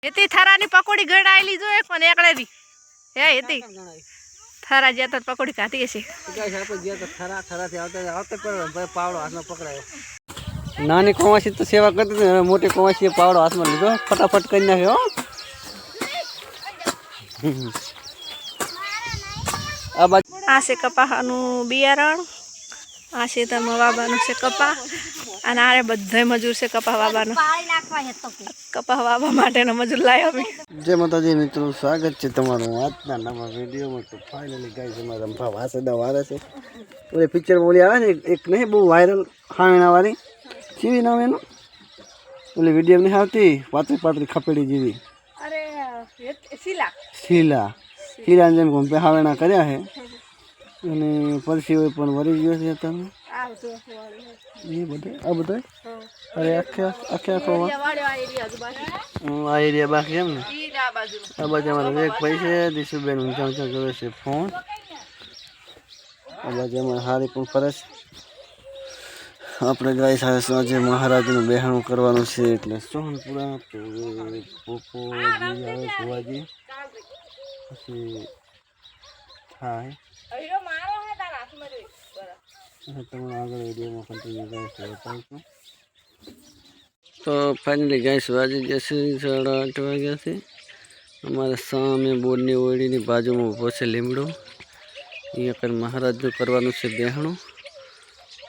એતી થારાની પકોડી ગણાયેલી જો એક પણ એકડેની હે એતી થારા જ્યાં તો પકોડી ખાતી હશે ગાઈસ આપણે ગયા તો થારાથી આવતા પર પાવડો હાથમાં પકડાયો નાની કોવાસી તો સેવા કરતી હતી હવે મોટી કોવાસી પાવડો હાથમાં લીધો ફટાફટ કરી નાખ્યો આ છે કપાનું બિયારણ આ છે તમારા વાબાનું છે કપા અને આરે બધા મજૂર છે કપા વાબાનો કપા વાબા માટેનો મજૂર લાવ્યા અમે જય માતાજી મિત્રો સ્વાગત છે તમારું આજના નવા વિડીયોમાં તો ફાઇનલી ગાઈસ અમારા રંભા વાસેદા વારે છે ઓલે પિક્ચર બોલી આવે ને એક નહીં બહુ વાયરલ ખાણીના વાળી કેવી નામ એનું ઓલી વિડીયો નહીં આવતી પાતળી ખપેડી જેવી અરે શીલા શીલા જેમ કોમ હાવેણા કર્યા છે અને પરસી હોય પણ વરી ગયો છે તમે એ બધા અરે આખો આ એરિયા બાકી એમ ને આ બાજુ અમારે વેગ ભાઈ છે દિશુબેન ઊંચા કરે છે ફોન આ બાજુ અમારે હારી પણ ફરજ આપણે ગાય સાથે આજે મહારાજનું બેહાણું કરવાનું છે એટલે સોહનપુરા પોપોજી આવે ભુવાજી પછી થાય તમને આગળ વિડીયોમાં કન્ટિન્યુ કરીશું તો ફાઇનલી ગાઈસ વાગી જશે 8:30 વાગ્યા છે અમારે સામે બોર્ડની ઓળીની બાજુમાં ઊભો છે લીમડો અહીંયા પર મહારાજનું કરવાનું છે બેહાણું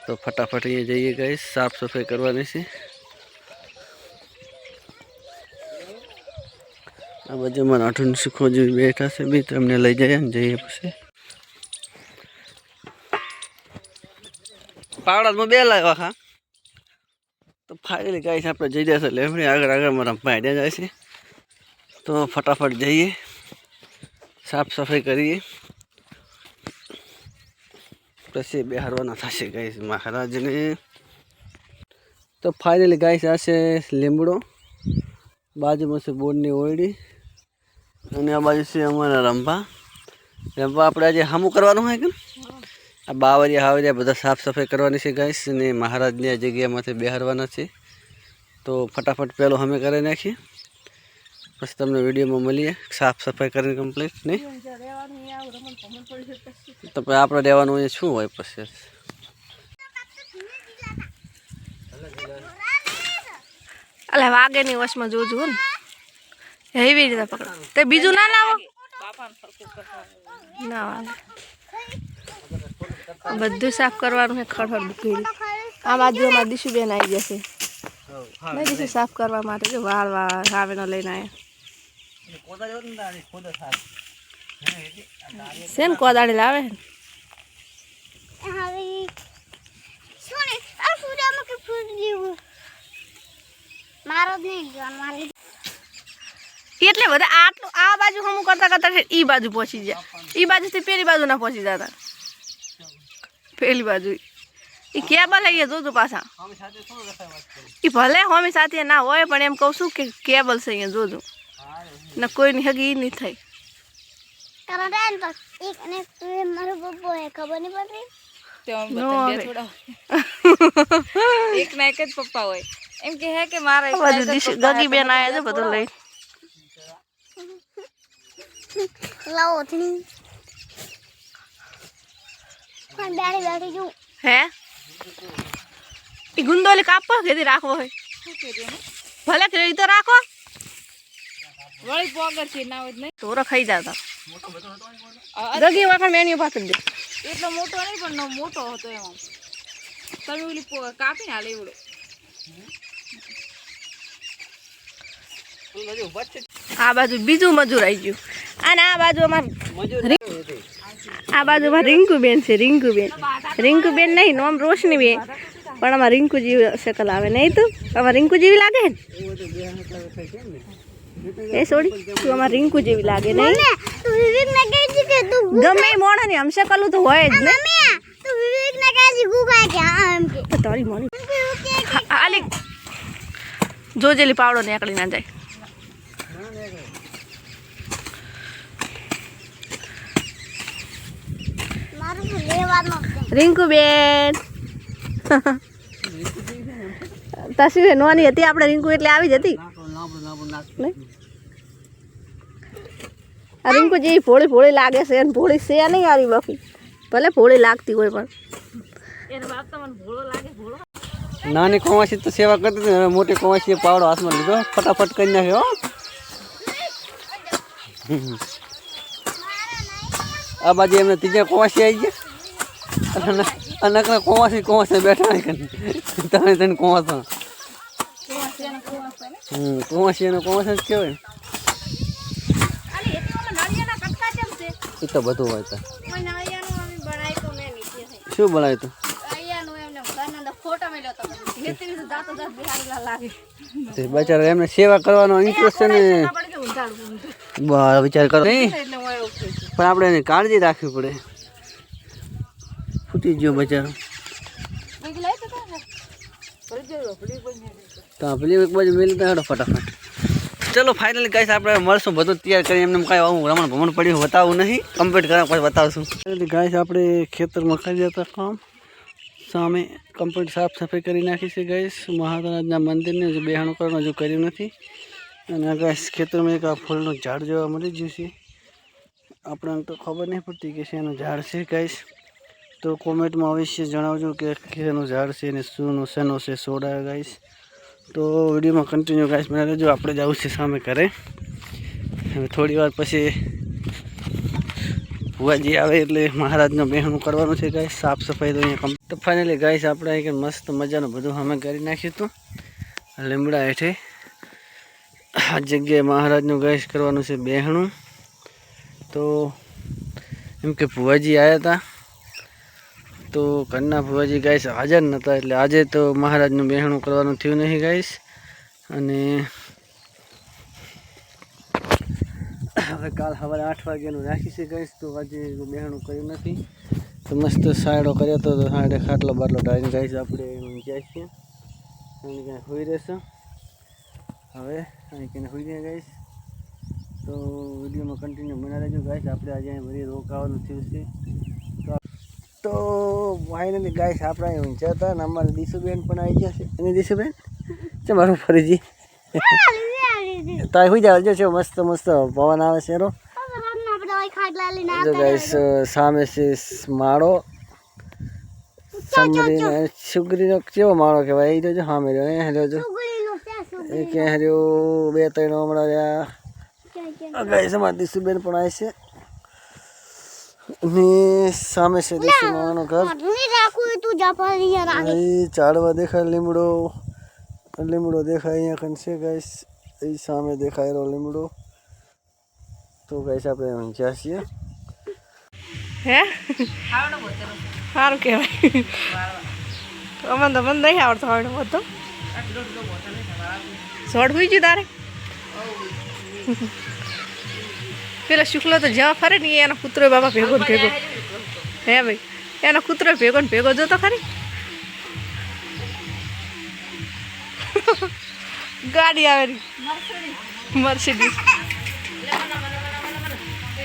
તો ફટાફટ અહીંયા જઈએ ગાઈસ સાફ સફાઈ કરવાની છે આ બાજુ મારા આઠું શીખો જેવી બેઠા છે બી તમને લઈ જાય ને જઈએ પછી પાવડામાં બે લાવ્યા હા તો ફાઇનલી ગાઈસ આપણે જઈ જશે લેમડી આગળ મારા ભાઈ જાય છે તો ફટાફટ જઈએ સાફ સફાઈ કરીએ પછી બેહારવાના થશે ગાઈસ મહારાજને તો ફાઇનલી ગાઈસ આ છે લીમડો બાજુમાં છે બોર્ડની ઓયડી અને આ બાજુ છે અમારા રંભા આપણે આજે સામું કરવાનું હોય કે આ બાવરિયા હાવરિયા બધા સાફ સફાઈ કરવાની છે ગાઈસ અને મહારાજની આ જગ્યામાંથી બેહારવાના છે તો ફટાફટ પહેલો અમે કરી નાખીએ પછી તમને વિડીયોમાં મળીએ સાફ સફાઈ કરીને કમ્પ્લીટ નહીં તો પછી આપણે રહેવાનું અહીંયા શું હોય પછી અલે વાગેની વશમાં જોજો ને એવી રીતે પકડો તે બીજું ના લાવો ના વાગે બધું સાફ કરવાનું છે ખડખડ ભૂકેલી આ બાજુ અમારા દિશુબેન આવી જશે નહીં દિશુ સાફ કરવા માટે જો વાળ આવેનો લઈને આવ્યા છે ને કોદાળી લાવે એટલે બધા આટલું આ બાજુ હમું કરતા ઈ બાજુ પહોંચી જાય ઈ બાજુથી પેલી બાજુ ના પહોંચી જતા પેલી બાજુ એ કેબલ આવી જોજો પાછા એ ભલે હોમી સાથે ના હોય પણ એમ કહું છું કે કેબલ છે અહીંયા જોજો ને કોઈની હગી ઈ નહીં થાય એક ના એક જ પપ્પા હોય એમ કે હે કે મારા ગગી બેન આયા છે બધું લઈ લાવો હે એ ગુંદોલી કાપો કેદી રાખવો હોય ભલે કેદી તો રાખો વળી પોગર છે ના હોય નહીં તોરો ખાઈ જાતા ગગી વાખણ મેન્યુ પાછળ દે એટલો મોટો નહીં પણ મોટો હતો એમાં તમે ઓલી કાપીને હાલે એવડો આ બાજુ બીજું મજૂર આવી ગયું અને આ બાજુ અમાર રિંકુબેન છે રિંકુબેન નહીં નોમ રોશનીબેન પણ અમાર રિંકુ જેવી શકલ આવે નહીં તું અમાર રિંકુ જેવી લાગે ને એ સોડી તું અમાર રિંકુ જેવી લાગે નહીં ગમે મોણા ને હમશે કલું તો હોય જ ને તારી મોની આલી જોજેલી પાવડો નીકળી ના જાય રિંકુબેન તસવીર નોની હતી આપણે રિંકુ એટલે આવી જ હતી આ રીંકુ જેવી ભોળી ભોળી લાગે છે અને ભોળી છે નહીં આવી બાપી ભલે ભોળી લાગતી હોય પણ નાની કોમાસી તો સેવા કરતી હતી, હવે મોટી કોમાસી પાવડો હાથમાં લીધો, ફટાફટ કરી નાખ્યો. આ બાજુ એમને ત્રીજા કોમાસી આવી ગયા અને નકરા કોમાસી બેઠા તમે તને કોમાસા કોમાસી અને કોમાસા જ કહેવાય. એ તો બધું હોય તો શું બનાવ્યું તું? બચારા એમને સેવા કરવાનો ઇન્ટરેસ્ટ છે ને, વિચાર કરો નહીં પણ આપણે એની કાળજી રાખવી પડે. ફૂટી ગયો બચારો. તો પેલી એક બાજુ મેલી તો ફટાફટ. ચલો ફાઇનલી ગાઈસ આપણે મળશું, બધું તૈયાર કરી એમને કાંઈ આવું રમણ ભમણ પડ્યું બતાવવું નહીં, કમ્પ્લીટ કરવા પછી બતાવશું. ગાઈસ આપણે ખેતરમાં કરી હતા કામ, સામે કમ્પ્લીટ સાફ સફાઈ કરી નાખી છે ગાઈસ. મહારાજના મંદિરને જે બેહાણું કરવાનું હજુ કર્યું નથી. અને ગાઈસ ખેતરમાં એક આ ફૂલનું ઝાડ જોવા મળી ગયું છે. આપણને તો ખબર નહીં પડતી કે શેનું ઝાડ છે ગાઈસ, તો કોમેન્ટમાં અવશ્ય જણાવજો કે શેનું ઝાડ છે અને શેનો છે સોડા ગાઈસ. તો વિડીયોમાં કન્ટિન્યુ ગાઈસ બના રહેજો. આપણે જવું છે સામે ઘરે, હવે થોડી વાર પછી ભુવાજી આવે એટલે મહારાજનું બેહણું કરવાનું છે ગાઈસ. સાફ સફાઈ તો અહીંયા તો ફાઇનલી ગાઈસ આપણે અહીં મસ્ત મજાનું બધું અમે કરી નાખ્યું હતું લીમડા હેઠે. આ જગ્યાએ મહારાજનું ગાઈસ કરવાનું છે બેહણું. તો એમ કે ભુવાજી આવ્યા હતા તો ઘરના ભુવાજી ગાઈસ હાજર નહોતા, એટલે આજે તો મહારાજનું બેહણું કરવાનું થયું નહીં ગાઈસ. અને હવે કાલ સવારે 8 વાગ્યાનું રાખી છે ગાઈસ, તો આજે બેહણું કર્યું નથી. તો મસ્ત સાયડો કર્યો હતો, તો સાયડે ખાટલો બાટલો ઢાળીને ગાઈસ આપણે જાય છીએ અહીં ક્યાંય હોઈ રહેશે. હવે અહીં ક્યાંય હોઈ રહ્યા ગાઈસ, તો વિડીયોમાં કન્ટિન્યુ બના રહેજો ગાઈસ. આપણે આજે અહીં વળી રોકાવાનું થયું છે. તો ફાઇનલી ગાઈસ આપણે અહીં ઊંચા હતા અને અમારે દીશુબેન પણ આવી ગયા છે. અને દીશુબેન છે મારું ફરીજી તો હોઈ જાવ જો છે, મસ્ત મસ્ત પવન આવે છે. જો ગાઈસ સામે છે માળો, સમરીને સુગરીનો કેવો માળો કહેવાય, એ જો સામે રહ્યો એ રહ્યો જો એ ક્યાં રહ્યો, 2-3 હમણાં રહ્યા ગાઈસ. અમારે દીશુબેન પણ આવે છે અને સામે છે દીશુમાનું ઘર. ઝાડવા દેખાય, લીમડો દેખાય અહીંયા કન છે ગાઈસ, એ સામે દેખાય રહ્યો લીમડો. તો ગાઈસ આપણે ઊંચા છીએ. હે સારું કહેવાય. અમને તો મને નહીં આવડતો આવડે બધો. શોર્ટ હોઈ ગયું તારે પેલા શુક્લો તો જવા ફરે ને એનો કૂતરો બાબા ભેગો ને ભેગો. હે ભાઈ એનો કૂતરો ભેગો ને ભેગો જોતો ખરી. ગાડી આવે મર્સિડીઝ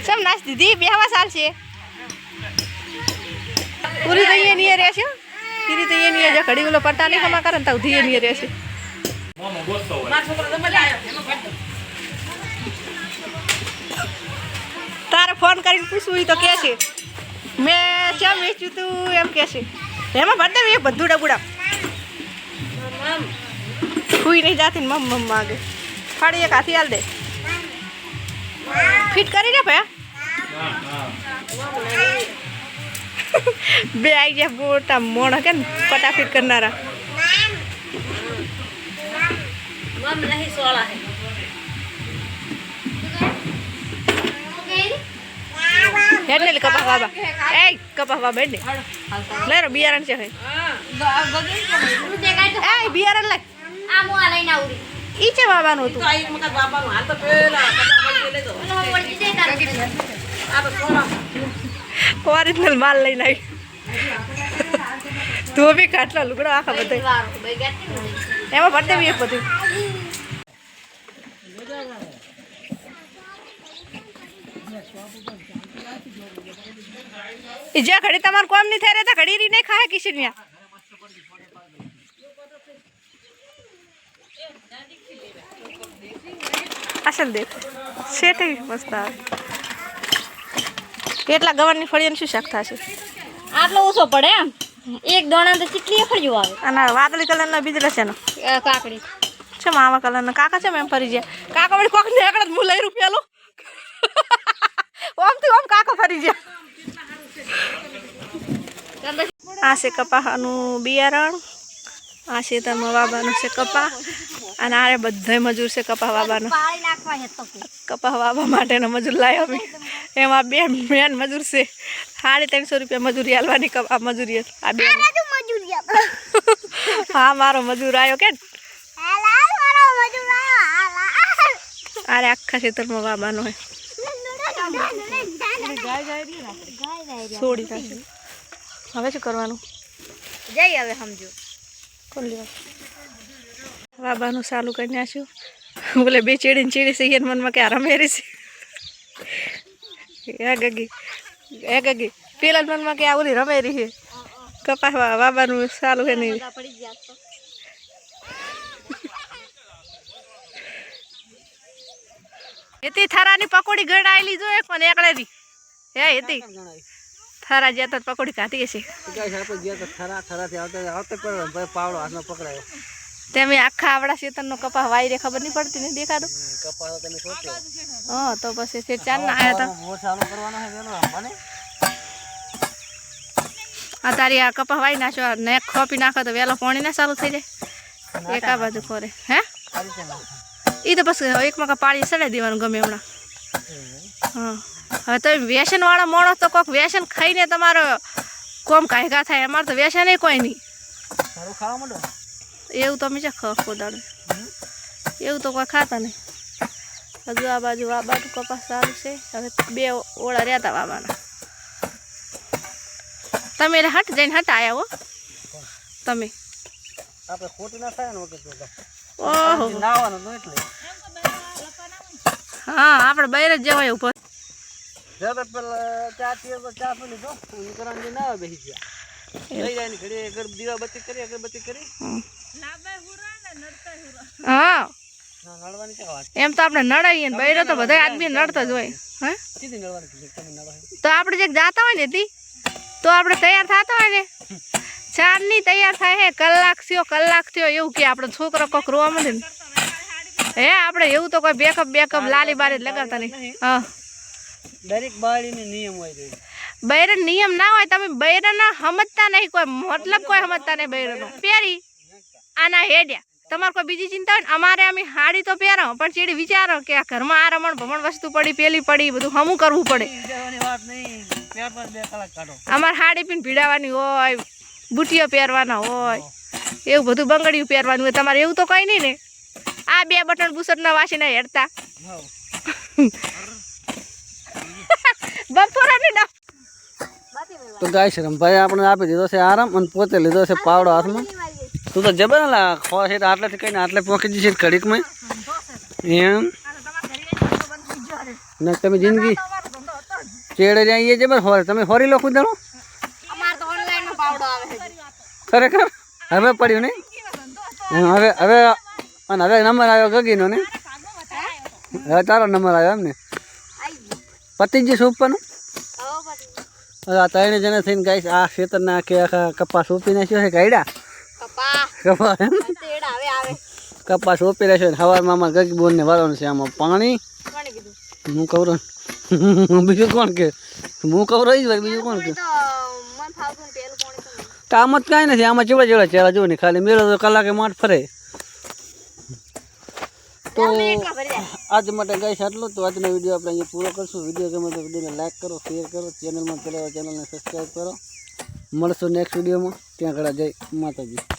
સમ નાચ દીધી બેહવા સાલ છે પૂરી તો અહીંયા નહીં રહેશે. પૂરી તો અહીંયા નહીં ઘડી ઓલો પટ્ટા નહીં ખમા કરે ને તો ધીએ નહીં રહેશે. તારે ફોન કરીને પૂછવું તો કે છે મેં ચમ વેચ્યું તું એમ કે છે. એમાં ભર દે એ બધું ડબુડા સુઈ નહીં જાતી ને મમ માગે. ફાડી એક હાથી હાલ દે ફિટ કરી દે ભાઈ. બે આવી ગયા મોટા મોણા કે ને પટા ફિટ કરનારા. એટલે કપા બાબા એ કપા બાબા બેઠ લે રો બિયારણ છે એ બિયારણ લાગ ઈ છે બાબાનું હતું. ઓરિજિનલ માલ લઈને આવી ધોબી ખાટલો લુગડો આખા બધા એમાં ભર દેવી એક બધું. જે ઘડી તમારું કોમ નહીં થઈ રહેતા ઘડી રી નહીં ખાય કિશનિયા. અસલ દેખ શેઠ મસ્ત આવે. કેટલા ગવારની ફળીઓનું શું શાક થશે? આટલો ઓછો પડે એમ એક દોણા તો કેટલી ફળ્યું આવે અને વાદળી કલરના બીજલા છે ને કાકડી છે આવા કલરના કાકા છે એમ ફરી જાય કાકા વળી કોક નીકળે હું લઈ રૂપિયા લો ઓમથી ઓમ કાકા ફરી જાય. આ છે કપાનું બિયારણ, આ છે તમારા વાબાનું છે કપા, અને આ બધા મજૂર છે કપા વાબાનો. પાણી નાખવા હે તો કપા વાબા માટેનો મજૂર લાવ્યો અમે. એમાં બે મેન મજૂર છે, 350 રૂપિયા મજૂરી હાલવાની કપા મજૂરી. આ બે હા મારો મજૂર આવ્યો કે અરે આખા ખેતરમાં વાબાનો હોય છોડી નાખી. હવે શું કરવાનું? જઈ હવે સમજો કોણ લેવા વાબાનું ચાલુ કરી નાખ્યું. બોલે બે ચેડીને ચેડી છે એને મનમાં કે રમેરી છે એ ગગી પેલા મનમાં કે આ ઓલી રમેરી છે. કપાસ વાબાનું ચાલુ છે નહીં. પડી ગયા તો એતી થરાની પકોડી ગણાયેલી જો એક મને એકડેરી હે એતી થરા જ્યાં તો પકોડી ખાતી હશે. આપણે ગયા તો થરાથી આવતા પર પાવડો હાથમાં પકડાયો. તેમ આખા આવડા શેતરનો કપા વાયરે ખબર નહીં પડતી ને દેખાડો. કપાસ તમે સોચો હા તો પછી ફેર ચાર ના આવ્યા હતા. મોર ચાલુ કરવાનો છે વેલો રમવાને. આ તારી આ કપા વાઈ નાખો ને ખોપી નાખો તો વેલો પાણી ના ચાલુ થઈ જાય. એક આ બાજુ કરે હે એ તો પછી એકમાં પાણી ચડાવી દેવાનું ગમે હમણાં. હા હવે તમે વ્યસનવાળા માણસ તો કોઈક વ્યસન ખાઈને તમારો કોમ કાયગા થાય. અમારે તો વ્યસન કોઈ નહીં. સારું ખાવા માંડો એવું તમે છે ખોદાડું એવું તો કોઈ ખાતા નહીં. હજુ આ બાજુ કપાસ સારું છે. હવે 2 ઓળા રહેતા વાવાના. તમે એટલે હટ જઈને હટ આવ્યા હો તમે. આપણે ખોટું ના થાય ને વખત ઓહો નાવાનું તો એટલે હા આપણે બહાર જ જવાય ઉપર. જરા પેલા ચા પીએ તો ચા પી લીધો કરવાની ના આવે બેસી ગયા લઈ જાય ને ઘડી અગર દીવાબત્તી કરી અગરબત્તી કરી હા નડવાની ક્યાં વાત એમ તો આપણે નડાઈએ ને બહાર તો બધા આદમી નડતા જ હોય. હે સીધી નડવાની તમે નડવા તો આપણે જે જાતા હોય ને તી તો આપણે તૈયાર થતા હોય ને 4 ની તૈયાર થાય હે કલાક થયો એવું કે આપણો છોકરો કોક રોવા માંડે ને હે આપણે એવું તો કોઈ બેકઅપ લાલી બારી લગાડતા નહીં. હા દરેક બાળીનો નિયમ હોય છે. બૈર નિયમ ના હોય. તમે બૈરના સમજતા નહીં, કોઈ મતલબ કોઈ સમજતા નહીં. બૈરનો પહેરી આના હેડ્યા તમારે કોઈ બીજી ચિંતા હોય ને અમારે અમે હાડી તો પહેરો પણ ચીડી વિચારો કે આ ઘરમાં આ રમણ ભમણ વસ્તુ પડી પેલી પડી બધું હમું કરવું પડે. વાત નહીં પેર પર 2 કલાક કાઢો. અમારે હાડી પીને ભીડાવાની હોય, બુટીઓ પહેરવાના હોય, એવું બધું બંગડીયું પહેરવાનું હોય. તમારે એવું તો કંઈ નહીં ને. આ 2 બટન બુસટના વાસીને હેડતા બપોરાની ના. તો ગાય છે રમભાઈ આપણે આપી દીધો છે આરામ અને પોતે લીધો છે પાવડો હાથમાં. તું તો જબર ને ખો છે આટલેથી કહીને આટલે પહોંચી જશે ઘડીકમાં એમ ને તમે જિંદગી ચેડે જઈએ જબર હોરે તમે હોરી લો ખુદાણો અમાર તો ઓનલાઈન માં પાવડો આવે છે ખરેખર હવે પડ્યું ને હવે અને હવે નંબર આવ્યો ગગીનો ને હવે તારો નંબર આવ્યો એમ ને પતિજી સોંપવાનું. આ 3 જણા થઈને ગાઈસ આ ખેતરના કે આખા કપાસ સોંપી નાખ્યો છે કાઢ્યા કપાસ એમ કપાસ સોંપી નાખ્યો ને સવારમાં આમાં ગગી બોનને વાળવાનું છે આમાં પાણી. હું કહું બીજું કોણ કે હું કહું રહી જ બીજું કોણ કે તો આમ જ કાંઈ નથી. આમાં ચેવડા ચેરા જો ને ખાલી મેળો તો કલાકે માઠ ફરે. તો આજ માટે ગાઈસ આટલું. તો આજનો વિડીયો આપણે અહીંયા પૂરો કરશું. વિડીયો ગમે તો વિડીયોને લાઈક કરો, શેર કરો, ચેનલમાં ચેનલને સબસ્ક્રાઈબ કરો. મળશું નેક્સ્ટ વિડીયોમાં. ત્યાં ઘણા જય માતાજી.